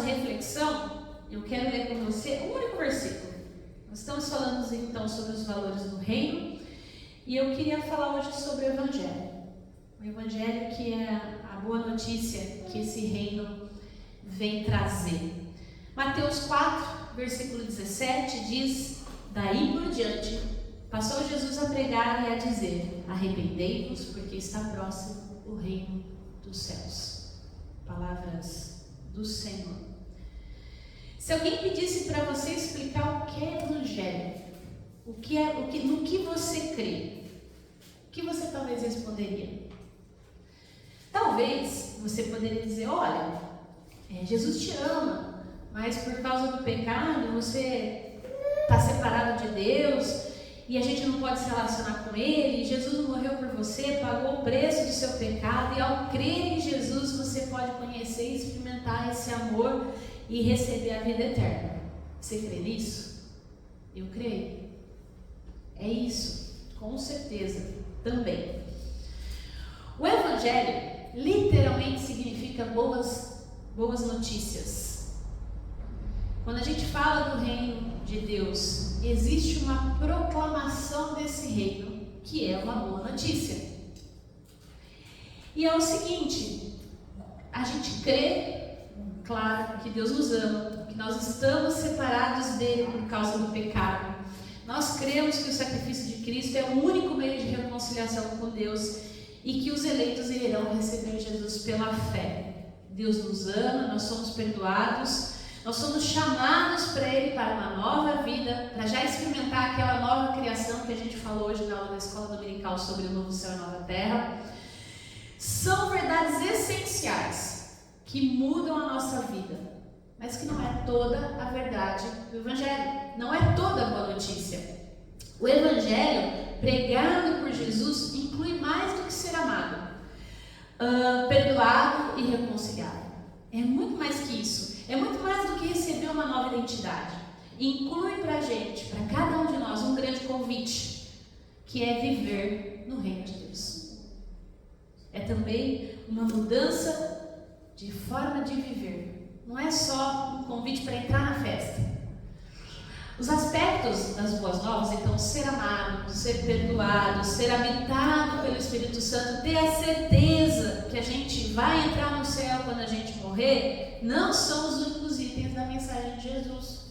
reflexão, eu quero ler com você o único versículo. Nós estamos falando então sobre os valores do reino, e eu queria falar hoje sobre o Evangelho. O Evangelho que é a boa notícia que esse reino vem trazer. Mateus 4, versículo 17 diz: daí por diante, passou Jesus a pregar e a dizer: arrependei-vos, porque está próximo o reino dos céus. Palavras do Senhor. Se alguém pedisse para você explicar o que é Evangelho, no que você crê, o que você talvez responderia? Talvez você poderia dizer: olha, Jesus te ama, mas por causa do pecado você está separado de Deus e a gente não pode se relacionar com Ele. Jesus morreu por você, pagou o preço do seu pecado, e ao crer em Jesus você pode conhecer e experimentar esse amor e receber a vida eterna. Você crê nisso? Eu creio. É isso, com certeza, também. O Evangelho literalmente significa boas notícias. Quando a gente fala do reino de Deus, existe uma proclamação desse reino, que é uma boa notícia. E é o seguinte: a gente crê, claro, que Deus nos ama, que nós estamos separados dele por causa do pecado. Nós cremos que o sacrifício de Cristo é o único meio de reconciliação com Deus e que os eleitos irão receber Jesus pela fé. Deus nos ama, nós somos perdoados, nós somos chamados para Ele para uma nova vida, para já experimentar aquela nova criação que a gente falou hoje na aula da escola dominical sobre o novo céu e nova terra. São verdades essenciais que mudam a nossa vida, mas que não é toda a verdade do Evangelho, não é toda a boa notícia. O Evangelho pregado por Jesus inclui mais do que ser amado, perdoado e reconciliado. É muito mais que isso, é muito mais do que receber uma nova identidade. Inclui para a gente, para cada um de nós, um grande convite, que é viver no reino de Deus. É também uma mudança de forma de viver. Não é só um convite para entrar na festa. Os aspectos das boas novas, então, ser amado, ser perdoado, ser habitado pelo Espírito Santo, ter a certeza que a gente vai entrar no céu quando a gente morrer, não são os únicos itens da mensagem de Jesus.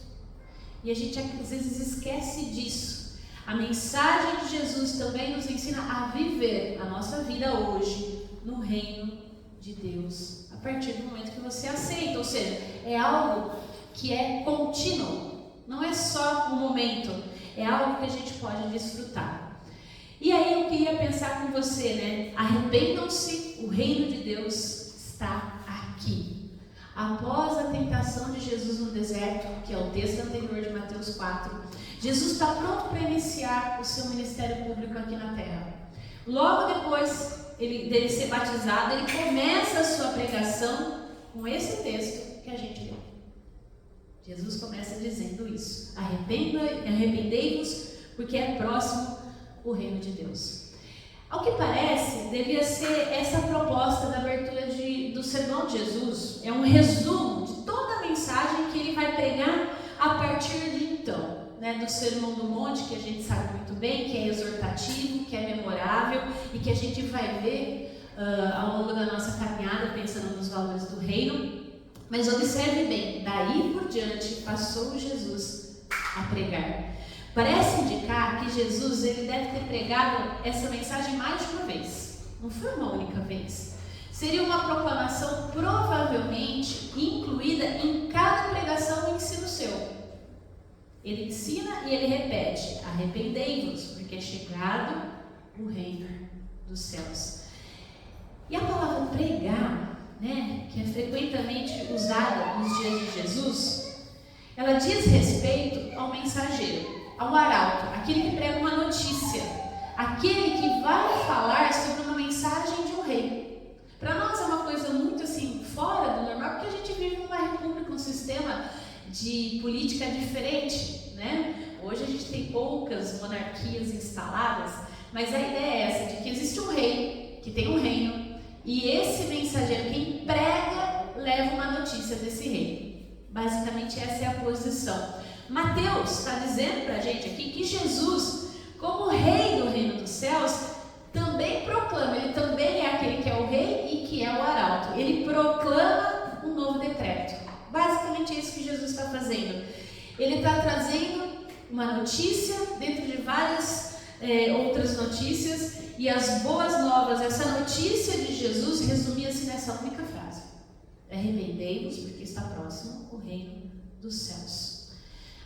E a gente às vezes esquece disso. A mensagem de Jesus também nos ensina a viver a nossa vida hoje no reino de Deus, a partir do momento que você aceita. Ou seja, é algo que é contínuo. Não é só um momento, é algo que a gente pode desfrutar. E aí eu queria pensar com você, né? Arrependam-se, o reino de Deus está aqui. Após a tentação de Jesus no deserto, que é o texto anterior de Mateus 4, Jesus está pronto para iniciar o seu ministério público aqui na terra. Logo depois dele ser batizado, ele começa a sua pregação com esse texto que a gente leu. Jesus começa dizendo isso: arrependei-vos, porque é próximo o reino de Deus. Ao que parece, devia ser essa proposta da abertura do sermão de Jesus. É um resumo de toda a mensagem que ele vai pregar a partir de então, né, do Sermão do Monte, que a gente sabe muito bem, que é exortativo, que é memorável e que a gente vai ver ao longo da nossa caminhada, pensando nos valores do reino. Mas observe bem, daí por diante passou Jesus a pregar. Parece indicar que Jesus ele deve ter pregado essa mensagem mais de uma vez. Não foi uma única vez. Seria uma proclamação provavelmente incluída em cada pregação e ensino seu. Ele ensina e ele repete: arrependei-vos, porque é chegado o reino dos céus. E a palavra pregar, né, que é frequentemente usada nos dias de Jesus, ela diz respeito ao mensageiro, ao arauto, aquele que prega uma notícia, aquele que vai falar sobre uma mensagem de um rei. Para nós é uma coisa muito assim, fora do normal, porque a gente vive numa república, um sistema de política diferente, né? Hoje a gente tem poucas monarquias instaladas, mas a ideia é essa, de que existe um rei, que tem um reino, e esse mensageiro, quem prega, leva uma notícia desse rei. Basicamente essa é a posição. Mateus está dizendo para a gente aqui que Jesus, como rei do reino dos céus, também proclama, ele também é aquele que é o rei e que é o arauto. Ele proclama um novo decreto. Basicamente é isso que Jesus está fazendo. Ele está trazendo uma notícia dentro de várias outras notícias, e as boas novas, essa notícia de Jesus resumia-se nessa única frase: arrependei-vos, porque está próximo o reino dos céus.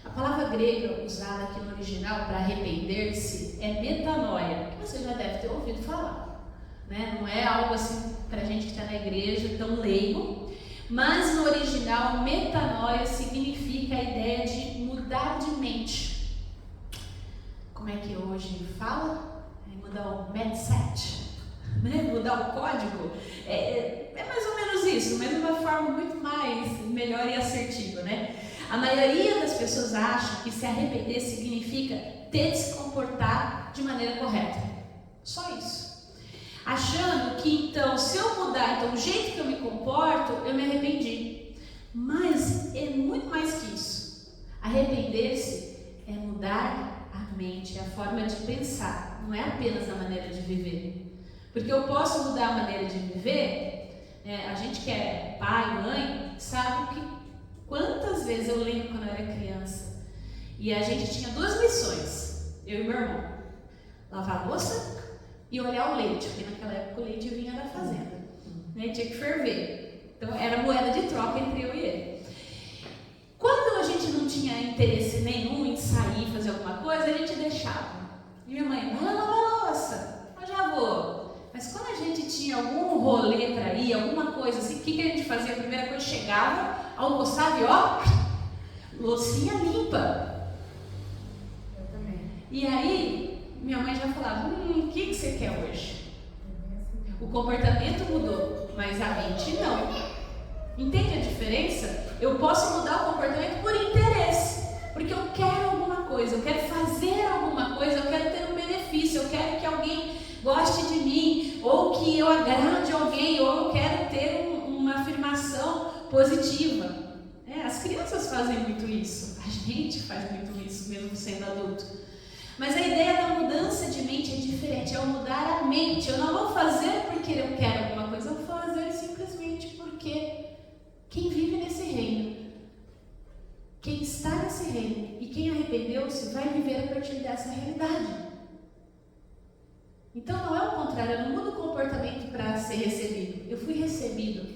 A palavra grega usada aqui no original para arrepender-se é metanoia, que você já deve ter ouvido falar, né? Não é algo assim para a gente que está na igreja tão leigo, mas no original metanoia significa a ideia de mudar de mente. Como é que hoje fala? Mudar o mindset, né? Mudar o código. É mais ou menos isso, mas de uma forma muito mais melhor e assertiva, né? A maioria das pessoas acha que se arrepender significa ter de se comportar de maneira correta. Só isso. Achando que então, se eu mudar então, o jeito que eu me comporto, eu me arrependi. Mas é muito mais que isso. Arrepender-se é mudar a mente, a forma de pensar. Não é apenas a maneira de viver. Porque eu posso mudar a maneira de viver, a gente que é pai, mãe, sabe que quantas vezes eu lembro quando eu era criança, e a gente tinha duas missões, eu e meu irmão: lavar a louça e olhar o leite, porque naquela época o leite vinha da fazenda, né? Tinha que ferver, então era moeda de troca entre eu e ele. Quando a gente não tinha interesse nenhum em sair, fazer alguma coisa, a gente deixava. E minha mãe: vai lavar a louça, eu já vou. Mas quando a gente tinha algum rolê para ir, alguma coisa assim, o que a gente fazia? A primeira coisa, chegava, almoçava e ó, loucinha limpa. Eu também. E aí, minha mãe já falava: o que você quer hoje? O comportamento mudou, mas a mente não. Entende a diferença? Eu posso mudar o comportamento por interesse, porque eu quero alguma coisa, eu quero fazer alguma coisa, eu quero ter um benefício, eu quero que alguém goste de mim, ou que eu agrade alguém, ou eu quero ter uma afirmação positiva. As crianças fazem muito isso, a gente faz muito isso, mesmo sendo adulto. Mas a ideia da mudança de mente é diferente, é o mudar a mente. Eu não vou fazer porque eu quero alguma coisa, eu vou fazer simplesmente porque quem vive nesse reino, quem está nesse reino e quem arrependeu-se vai viver a partir dessa realidade. Então não é o contrário, eu não mudo o comportamento para ser recebido. Eu fui recebido,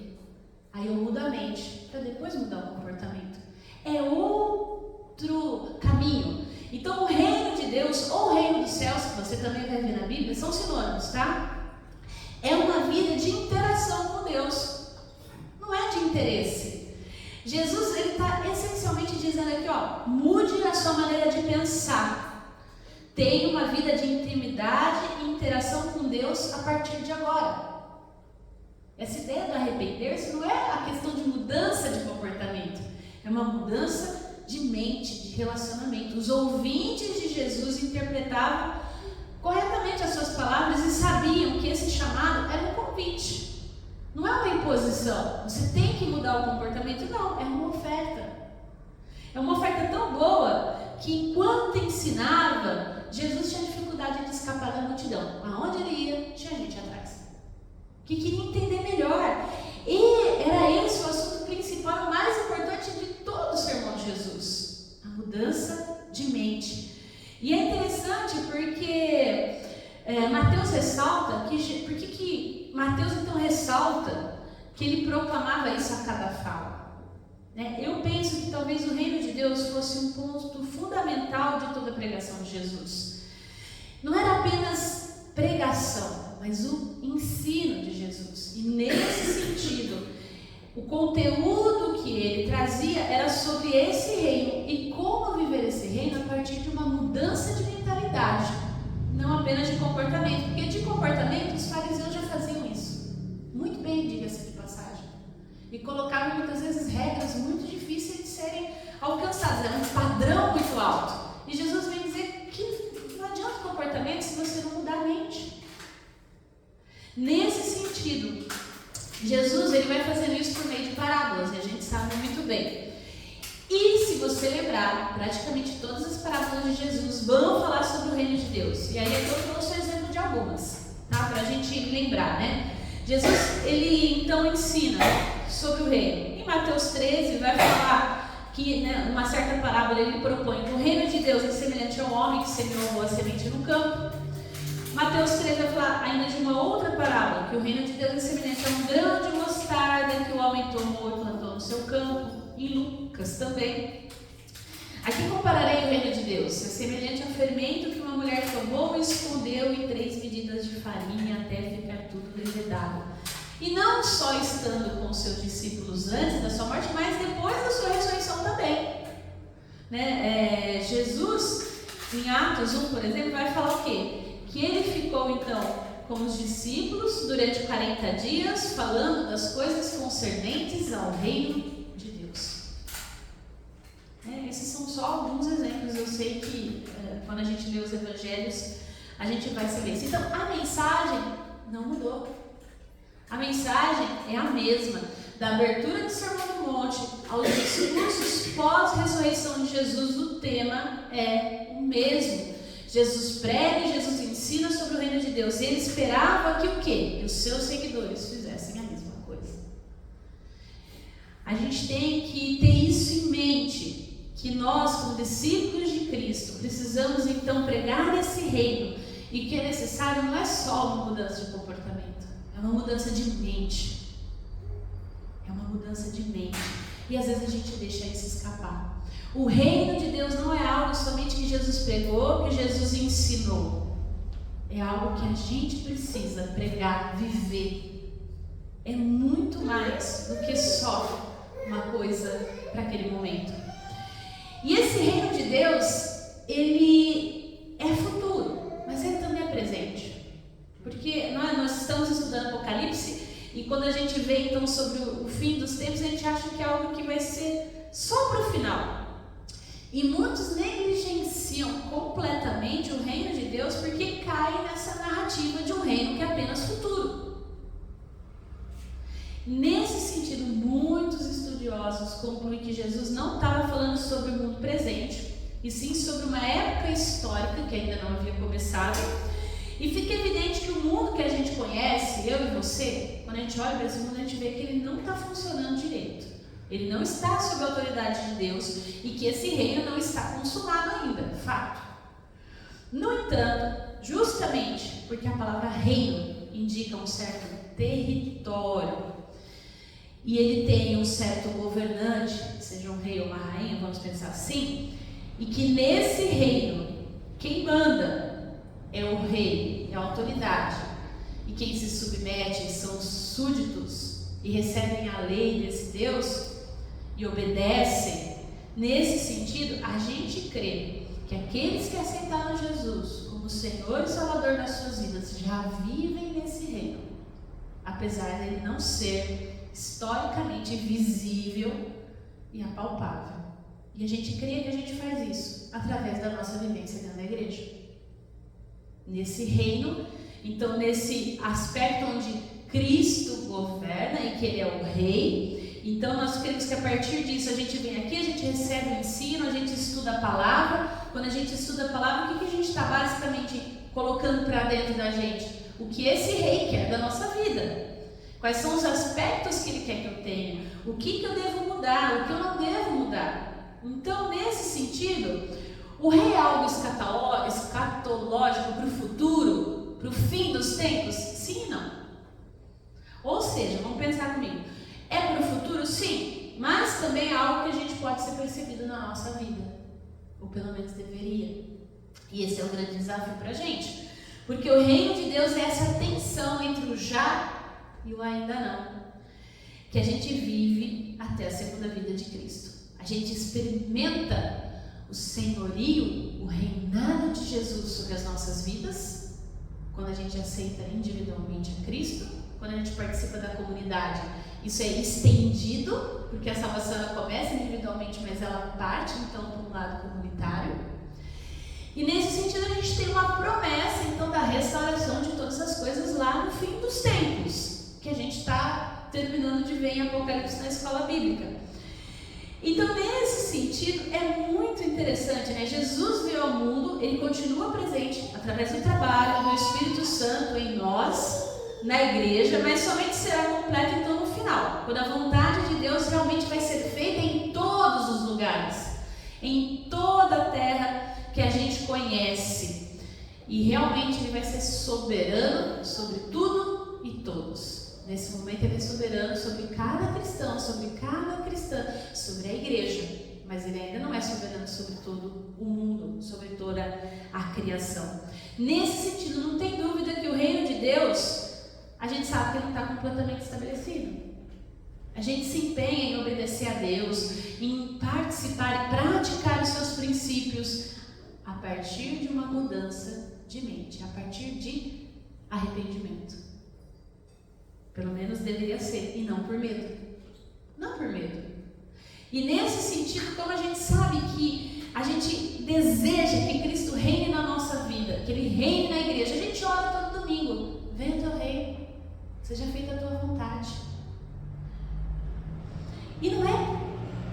aí eu mudo a mente para depois mudar o comportamento. É outro caminho. Então o reino de Deus ou o reino dos céus, que você também vai ver na Bíblia, são sinônimos, tá? É uma vida de interação com Deus, não é de interesse. Jesus, ele está essencialmente dizendo aqui, ó, mude a sua maneira de pensar. Tenha uma vida de intimidade e interação com Deus a partir de agora. Essa ideia do arrepender-se não é a questão de mudança de comportamento, é uma mudança de mente, de relacionamento. Os ouvintes de Jesus interpretavam corretamente as suas palavras e sabiam que esse chamado era um convite. Não é uma imposição, você tem que mudar o comportamento, não, é uma oferta. É uma oferta tão boa que enquanto ensinava, Jesus tinha dificuldade de escapar da multidão. Aonde ele ia, tinha gente atrás, que queria entender melhor. E era esse o assunto principal, o mais importante de todo o sermão de Jesus: a mudança de mente. E é interessante porque Mateus ressalta que, por que Mateus então ressalta que ele proclamava isso a cada fala? Eu penso que talvez o reino de Deus fosse um ponto fundamental de toda a pregação de Jesus. Não era apenas pregação, mas o ensino de Jesus. E nesse sentido, o conteúdo que ele trazia era sobre esse reino e como viver esse reino a partir de uma mudança de mentalidade, não apenas de comportamento, porque de comportamento os fariseus já faziam isso muito bem, diga-se de passagem, e colocavam muitas vezes regras muito difíceis de serem alcançadas, era um padrão muito alto. E Jesus vem dizer que não adianta o comportamento se você não mudar a mente. Nesse sentido, Jesus ele vai fazendo isso por meio de parábolas, e a gente sabe muito bem. E se você lembrar, praticamente todas as parábolas de Jesus vão falar sobre o reino de Deus. E aí eu trouxe o exemplo de algumas, tá? Para a gente lembrar, né? Jesus, ele então ensina sobre o reino. Em Mateus 13 vai falar que, né, uma certa parábola ele propõe que o reino de Deus é semelhante ao homem que semeou a semente no campo. Mateus 13 vai falar ainda de uma outra parábola, que o reino de Deus é semelhante a um grão de mostarda que o homem tomou e plantou no seu campo. Em Lucas também. Aqui compararei o reino de Deus. É semelhante ao fermento que uma mulher tomou e escondeu em 3 medidas de farinha até ficar tudo levedado. E não só estando com seus discípulos antes da sua morte, mas depois da sua ressurreição também. Né? Jesus, em Atos 1, por exemplo, vai falar o quê? Que ele ficou então com os discípulos durante 40 dias, falando das coisas concernentes ao reino de Deus. Esses são só alguns exemplos. Eu sei que quando a gente lê os evangelhos, a gente vai saber isso. Então, a mensagem não mudou. A mensagem é a mesma. Da abertura do Sermão do Monte aos discursos pós-ressurreição de Jesus, o tema é o mesmo. Jesus prega e Jesus ensina sobre o reino de Deus. E ele esperava que o quê? Que os seus seguidores fizessem a mesma coisa. A gente tem que ter isso em mente, que nós, como discípulos de Cristo, precisamos então pregar esse reino. E que é necessário não é só uma mudança de comportamento, é uma mudança de mente. É uma mudança de mente. E às vezes a gente deixa isso escapar. O reino de Deus não é algo somente que Jesus pregou, que Jesus ensinou. É algo que a gente precisa pregar, viver. É muito mais do que só uma coisa para aquele momento. E esse reino de Deus, ele é futuro, mas ele também é presente. Porque nós estamos estudando Apocalipse e quando a gente vê então sobre o fim dos tempos, a gente acha que é algo que vai ser só para o final. E muitos negligenciam completamente o reino de Deus porque caem nessa narrativa de um reino que é apenas futuro. Nesse sentido, muitos estudiosos concluem que Jesus não estava falando sobre o mundo presente, e sim sobre uma época histórica que ainda não havia começado. E fica evidente que o mundo que a gente conhece, eu e você, quando a gente olha para esse mundo, a gente vê que ele não está funcionando direito. Ele não está sob a autoridade de Deus e que esse reino não está consumado ainda, fato. No entanto, justamente porque a palavra reino indica um certo território e ele tem um certo governante, seja um rei ou uma rainha, vamos pensar assim, e que nesse reino, quem manda é o rei, é a autoridade, e quem se submete são os súditos e recebem a lei desse Deus e obedecem. Nesse sentido, a gente crê que aqueles que aceitaram Jesus como Senhor e Salvador das suas vidas já vivem nesse reino, apesar dele não ser historicamente visível e apalpável. E a gente crê que a gente faz isso através da nossa vivência dentro da igreja. Nesse reino, então nesse aspecto onde Cristo governa e que Ele é o Rei, então nós cremos que a partir disso a gente vem aqui, a gente recebe o ensino, a gente estuda a palavra. Quando a gente estuda a palavra, o que a gente está basicamente colocando para dentro da gente? O que esse Rei quer da nossa vida? Quais são os aspectos que Ele quer que eu tenha? O que eu devo mudar? O que eu não devo mudar? Então, nesse sentido, o Rei é algo escatológico para o futuro, para o fim dos tempos? Sim e não. Ou seja, vamos pensar comigo, é para o futuro? Sim, mas também é algo que a gente pode ser percebido na nossa vida, ou pelo menos deveria. E esse é o grande desafio para a gente, porque o reino de Deus é essa tensão entre o já e o ainda não, que a gente vive até a segunda vida de Cristo. A gente experimenta o senhorio, o reinado de Jesus sobre as nossas vidas, quando a gente aceita individualmente a Cristo, quando a gente participa da comunidade. Isso é estendido, porque a salvação ela começa individualmente, mas ela parte então para um lado comunitário. E nesse sentido a gente tem uma promessa então da restauração de todas as coisas lá no fim dos tempos, que a gente está terminando de ver em Apocalipse na escola bíblica. Então, nesse sentido, é muito interessante, né? Jesus veio ao mundo, ele continua presente através do trabalho do Espírito Santo em nós, na igreja, mas somente será completo então no final, quando a vontade de Deus realmente vai ser feita em todos os lugares, em toda a terra que a gente conhece. E realmente ele vai ser soberano sobre tudo e todos. Nesse momento ele é soberano sobre cada cristão, sobre cada cristã, sobre a igreja. Mas ele ainda não é soberano sobre todo o mundo, sobre toda a criação. Nesse sentido, não tem dúvida que o reino de Deus, a gente sabe que não está completamente estabelecido. A gente se empenha em obedecer a Deus, em participar e praticar os seus princípios a partir de uma mudança de mente, a partir de arrependimento. Pelo menos deveria ser, e não por medo. Não por medo. E nesse sentido, como a gente sabe que a gente deseja que Cristo reine na nossa vida, que Ele reine na igreja, a gente ora todo domingo: venha o teu reino, seja feita a tua vontade. E não é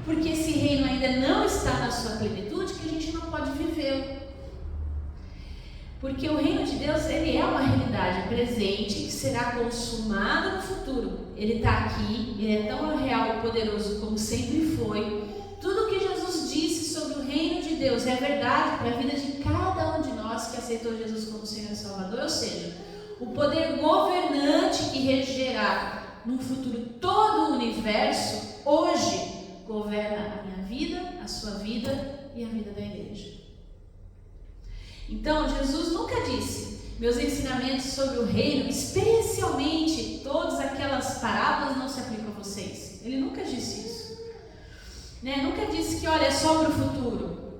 porque esse reino ainda não está na sua plenitude que a gente não pode vivê-lo. Porque o reino de Deus, ele é uma realidade presente que será consumada no futuro. Ele está aqui, ele é tão real e poderoso como sempre foi. Tudo o que Jesus disse sobre o reino de Deus é verdade para a vida de cada um de nós que aceitou Jesus como Senhor e Salvador. Ou seja, o poder governante que regerá no futuro todo o universo, hoje governa a minha vida, a sua vida e a vida da igreja. Então, Jesus nunca disse: meus ensinamentos sobre o reino, especialmente todas aquelas parábolas, não se aplicam a vocês. Ele nunca disse isso. Nunca disse que, olha, é só para o futuro,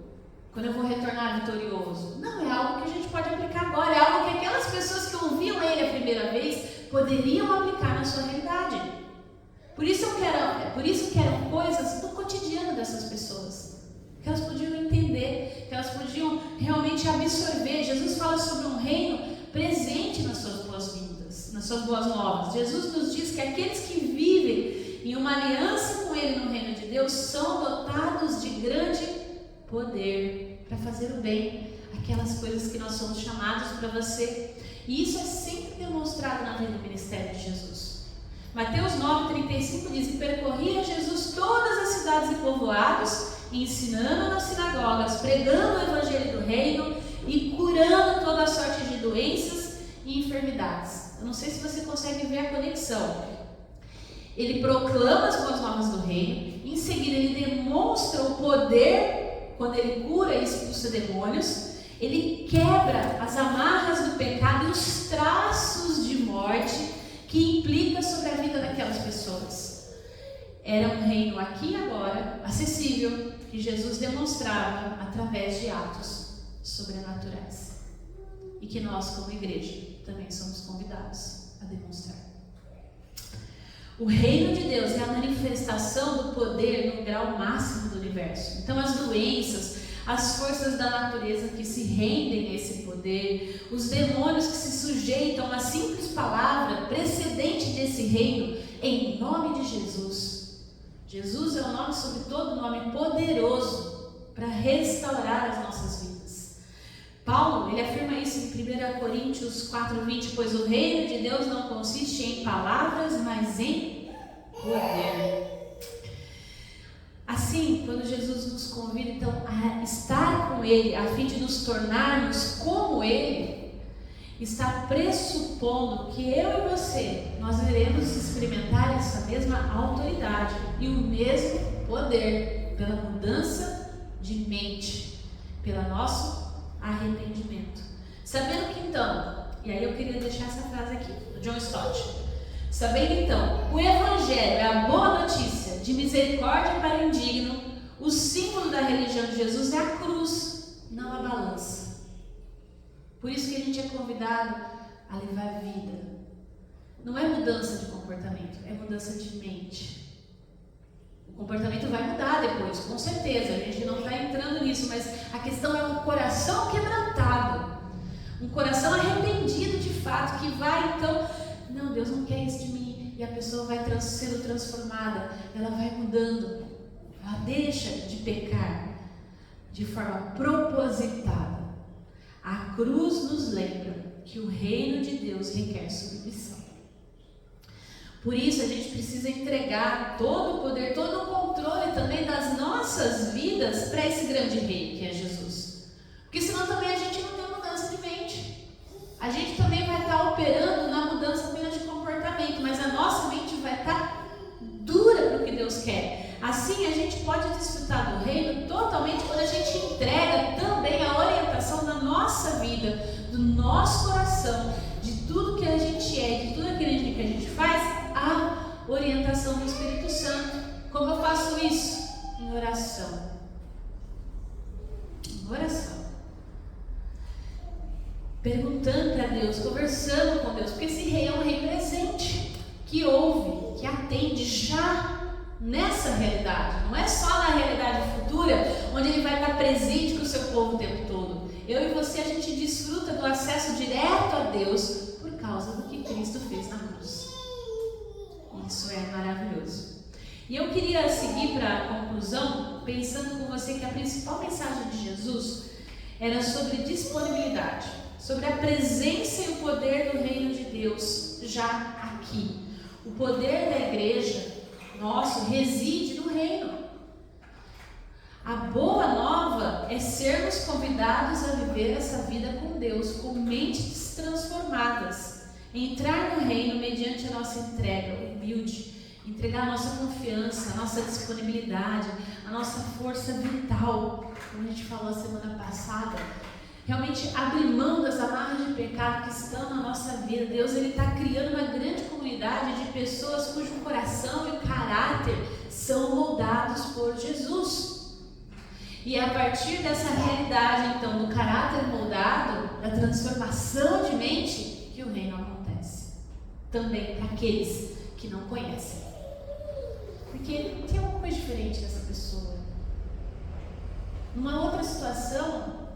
quando eu vou retornar vitorioso. Não, é algo que a gente pode aplicar agora, é algo que aquelas pessoas que ouviam ele a primeira vez poderiam aplicar na sua realidade. Por isso que eram coisas do cotidiano dessas pessoas, que elas podiam entender, que elas podiam realmente absorver. Jesus fala sobre um reino presente nas suas boas-vindas, nas suas boas novas. Jesus nos diz que aqueles que vivem em uma aliança com Ele no reino de Deus são dotados de grande poder para fazer o bem, aquelas coisas que nós somos chamados para você. E isso é sempre demonstrado na vida do ministério de Jesus. Mateus 9,35 diz: e percorria Jesus todas as cidades e povoados, ensinando nas sinagogas, pregando o evangelho do reino e curando toda a sorte de doenças e enfermidades. Eu não sei se você consegue ver a conexão. Ele proclama as boas novas do reino, em seguida ele demonstra o poder quando ele cura e expulsa demônios, ele quebra as amarras do pecado e os traços de morte que implica sobre a vida daquelas pessoas. Era um reino aqui e agora, acessível, que Jesus demonstrava através de atos sobrenaturais. E que nós, como igreja, também somos convidados a demonstrar. O reino de Deus é a manifestação do poder no grau máximo do universo. Então as doenças, as forças da natureza que se rendem a esse poder, os demônios que se sujeitam a uma simples palavra precedente desse reino, em nome de Jesus. Jesus é o nome sobre todo nome, poderoso para restaurar as nossas vidas. Paulo, ele afirma isso em 1 Coríntios 4,20, pois o reino de Deus não consiste em palavras, mas em poder. Assim, quando Jesus nos convida então a estar com Ele, a fim de nos tornarmos como Ele, está pressupondo que eu e você, nós iremos experimentar essa mesma autoridade e o mesmo poder pela mudança de mente, pelo nosso arrependimento. Sabendo que então, e aí eu queria deixar essa frase aqui, do John Stott. Sabendo então, o Evangelho é a boa notícia de misericórdia para o indigno, o símbolo da religião de Jesus é a cruz, não a balança. Por isso que a gente é convidado a levar vida. Não é mudança de comportamento, é mudança de mente. O comportamento vai mudar depois, com certeza, a gente não está entrando nisso, mas a questão é um coração quebrantado, um coração arrependido de fato, que vai então, não, Deus não quer isso de mim, e a pessoa vai sendo transformada, ela vai mudando, ela deixa de pecar de forma propositada. A cruz nos lembra que o reino de Deus requer submissão. Por isso a gente precisa entregar todo o poder, todo o controle também das nossas vidas para esse grande rei que é Jesus. Porque senão também a gente não tem mudança de mente. A gente também vai estar operando na mudança apenas de comportamento, mas a nossa mente vai estar dura para o que Deus quer. Assim a gente pode desfrutar do reino totalmente quando a gente entrega também a orientação da nossa vida, do nosso coração, de tudo que a gente é, de tudo aquilo que a gente faz, a orientação do Espírito Santo. Como eu faço isso? Em oração. Em oração. Perguntando para Deus, conversando com Deus, porque esse rei é um rei presente, que ouve, que atende já nessa realidade. Não é só na realidade futura, onde ele vai estar presente com o seu povo o tempo todo. Eu e você, a gente desfruta do acesso direto a Deus por causa do que Cristo fez na cruz. Isso é maravilhoso. E eu queria seguir para a conclusão, pensando com você que a principal mensagem de Jesus era sobre disponibilidade, sobre a presença e o poder do reino de Deus já aqui. O poder da igreja nosso reside no reino. A boa nova é sermos convidados a viver essa vida com Deus, com mentes transformadas, entrar no reino mediante a nossa entrega humilde, entregar a nossa confiança, a nossa disponibilidade, a nossa força vital, como a gente falou semana passada. Realmente abrir mão das amarras de pecado que estão na nossa vida. Deus está criando uma grande comunidade de pessoas cujo coração e caráter são moldados por Jesus. E é a partir dessa realidade, então, do caráter moldado, da transformação de mente, que o reino acontece. Também para aqueles que não conhecem. Porque tem alguma coisa diferente nessa pessoa. Numa outra situação,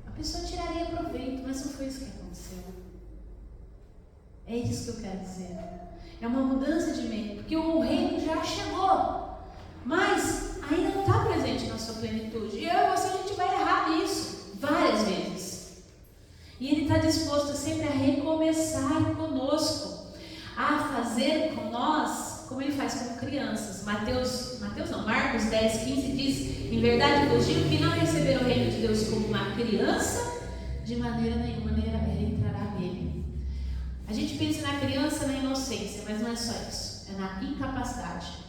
a pessoa tiraria proveito, mas não foi isso que aconteceu. É isso que eu quero dizer. É uma mudança de mente, porque o reino já chegou, mas ainda não está presente na sua plenitude. E eu e você, a gente vai errar nisso várias vezes. E Ele está disposto sempre a recomeçar conosco, a fazer com nós como Ele faz com crianças. Marcos 10, 15 diz: em verdade vos digo que não receberam o reino de Deus como uma criança, de maneira nenhuma ele entrará nele. A gente pensa na criança na inocência, mas não é só isso, é na incapacidade.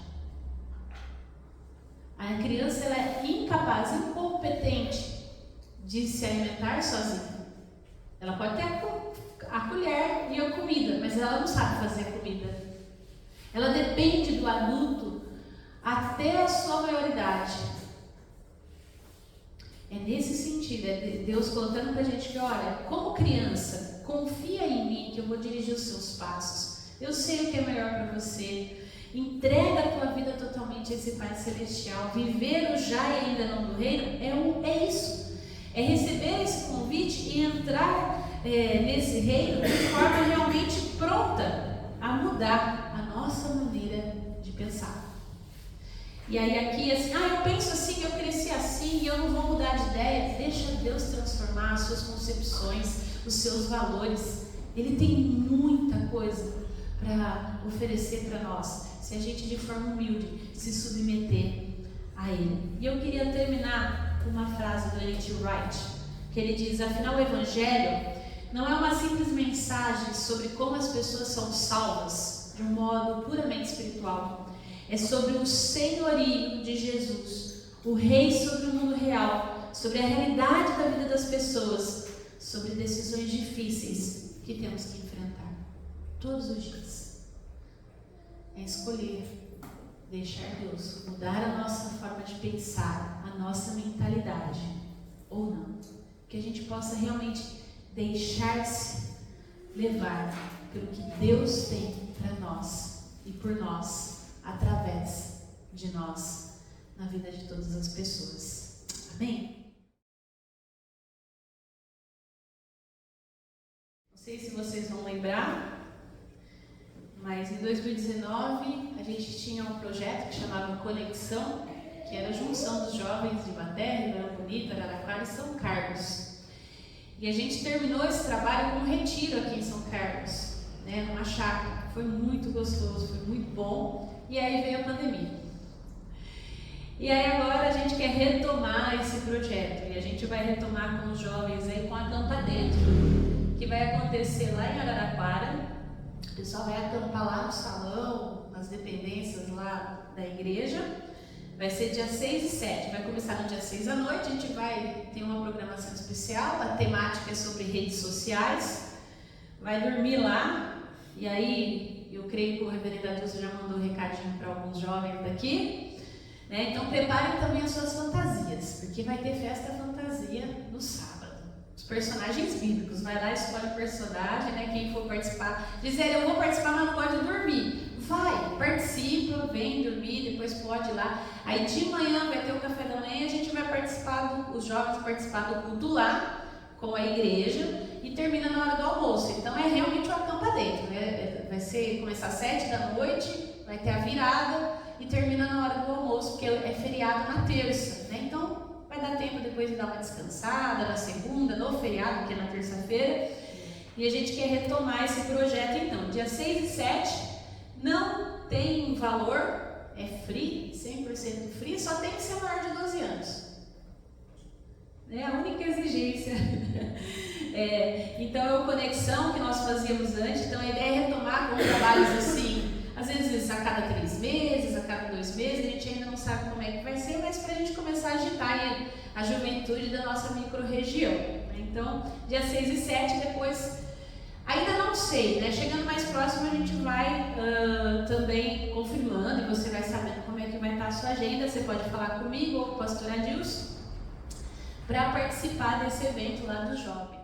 A criança ela é incapaz, incompetente de se alimentar sozinha. Ela pode ter a colher e a comida, mas ela não sabe fazer a comida. Ela depende do adulto até a sua maioridade. É nesse sentido, é Deus colocando para a gente que, olha, como criança, confia em mim que eu vou dirigir os seus passos. Eu sei o que é melhor para você. Entrega a tua vida totalmente a esse Pai Celestial. Viver o já e ainda não do reino é isso. É receber esse convite e entrar nesse reino de forma realmente pronta a mudar a nossa maneira de pensar. E aí aqui assim, eu penso assim, eu cresci assim e eu não vou mudar de ideia. Deixa Deus transformar as suas concepções, os seus valores. Ele tem muita coisa para oferecer para nós, se a gente de forma humilde se submeter a Ele. E eu queria terminar com uma frase do N.T. Wright, que ele diz: afinal o Evangelho não é uma simples mensagem sobre como as pessoas são salvas de um modo puramente espiritual. É sobre o senhorio de Jesus, o Rei sobre o mundo real, sobre a realidade da vida das pessoas, sobre decisões difíceis que temos que enfrentar todos os dias. É escolher deixar Deus mudar a nossa forma de pensar, a nossa mentalidade, ou não. Que a gente possa realmente deixar-se levar pelo que Deus tem para nós e por nós, através de nós, na vida de todas as pessoas. Amém? Não sei se vocês vão lembrar, mas em 2019 a gente tinha um projeto que chamava Conexão, que que era a junção dos jovens de Ibaté, Ribeirão Bonito, Araraquara e São Carlos. E a gente terminou esse trabalho com um retiro aqui em São Carlos, né, numa chácara. Foi muito gostoso, foi muito bom. E aí veio a pandemia. E aí agora a gente quer retomar esse projeto. E a gente vai retomar com os jovens aí com Acampa Dentro, que vai acontecer lá em Araraquara. O pessoal vai acampar lá no salão, nas dependências lá da igreja. Vai ser dia 6 e 7, vai começar no dia 6 à noite, a gente vai ter uma programação especial, a temática é sobre redes sociais, vai dormir lá, e aí eu creio que o reverendo Adilson já mandou um recadinho para alguns jovens daqui, né? Então preparem também as suas fantasias, porque vai ter festa fantasia no sábado. Os personagens bíblicos, vai lá, escolhe o personagem, né? Quem for participar, dizer eu vou participar, mas não pode dormir. Vai, participa, vem dormir, depois pode ir lá. Aí de manhã vai ter o café da manhã, a gente vai participar, os jovens participar do culto lá, com a igreja, e termina na hora do almoço. Então é realmente uma acampa dentro, né? Vai começar às 7 da noite, vai ter a virada e termina na hora do almoço, porque é feriado na terça, né? Então vai dar tempo depois de dar uma descansada na segunda, no feriado, que é na terça-feira. E a gente quer retomar esse projeto então, dia 6 e 7. Não tem valor, é free, 100% free, só tem que ser maior de 12 anos. É a única exigência. Então é uma conexão que nós fazíamos antes, então a ideia é retomar com trabalhos assim, às vezes a cada 3 meses, a cada 2 meses, a gente ainda não sabe como é que vai ser, mas para a gente começar a agitar a juventude da nossa micro-região. Então, dia 6 e 7, depois... Ainda não sei, né? Chegando mais próximo a gente vai também confirmando e você vai sabendo como é que vai estar a sua agenda. Você pode falar comigo ou com o pastor Adilson para participar desse evento lá do jovem.